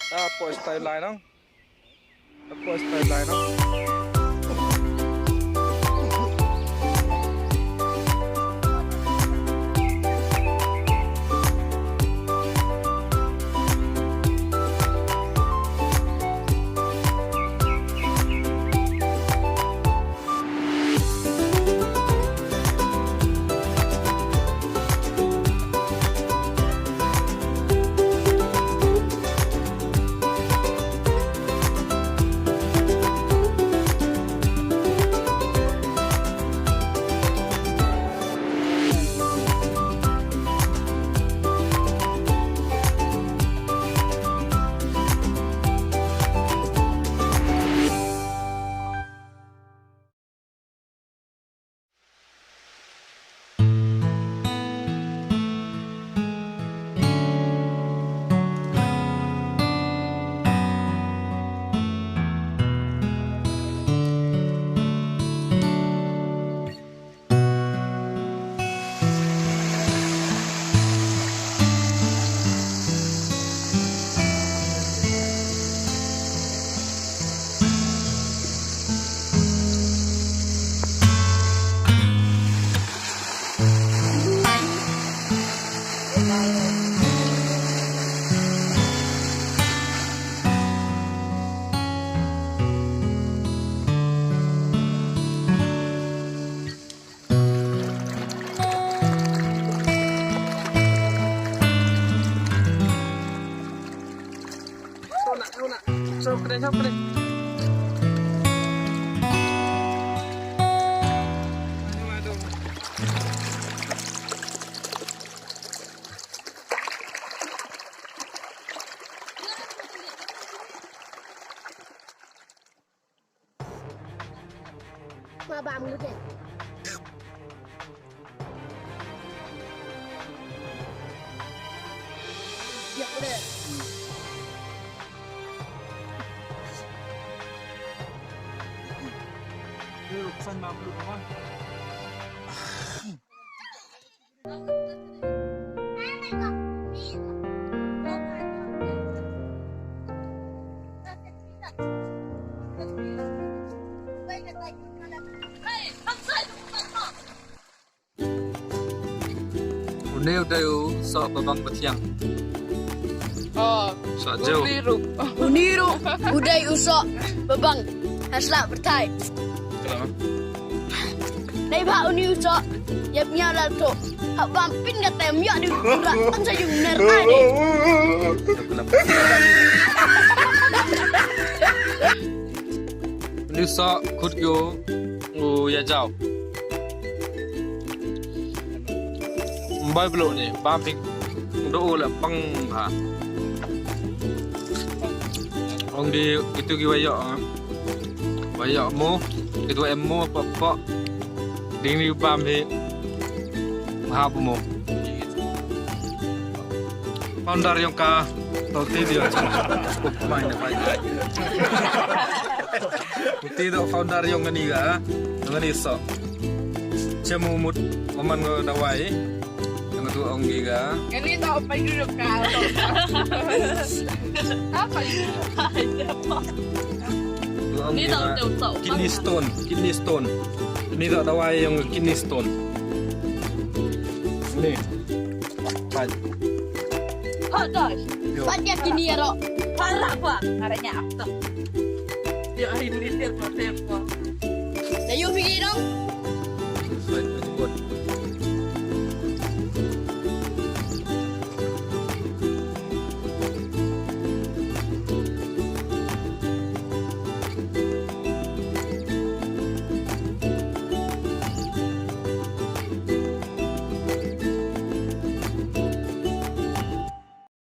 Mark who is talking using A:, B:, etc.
A: Apa style lain dong? Apa style lain dong? Sok kedai.
B: Mà bà mua gì? Dạ đây.
A: Duduk sana dulu kawan. Udah sok babang betiang.
C: Oh,
A: Sok jauh.
B: Uniru, uday usok, babang, hasla bertai.
A: Kenapa?
B: Đây bà uni usok, nhập nhau là thuộc, học bằng pin gạt tem nhọ đi, là ăn cho dùng nền ai đi.
A: Ini sok kut yo, ya jauh. Mbak belum ni, bumping, doa lah pang ha. Ông đi itu ki wayak mo, itu emo apa ding ni pam he, mahal mo. Founder yang ka, tau dia cukup main apa. Bukti tu founder yang ni ga, yang ni so. Cemu mut oman go dawai. Yang tu ông giga.
C: Ini tak apa duduk kau. Apa ini? Ini tak
A: kidney stone. Ini tak dawai yang kidney stone. Ni. Baik.
C: Hadas.
B: Banyak gini ya rok.
C: Parah bang. Arahnya apa? Dia ini telpon.
B: Dah you pergi dong.
A: Baik, cukup.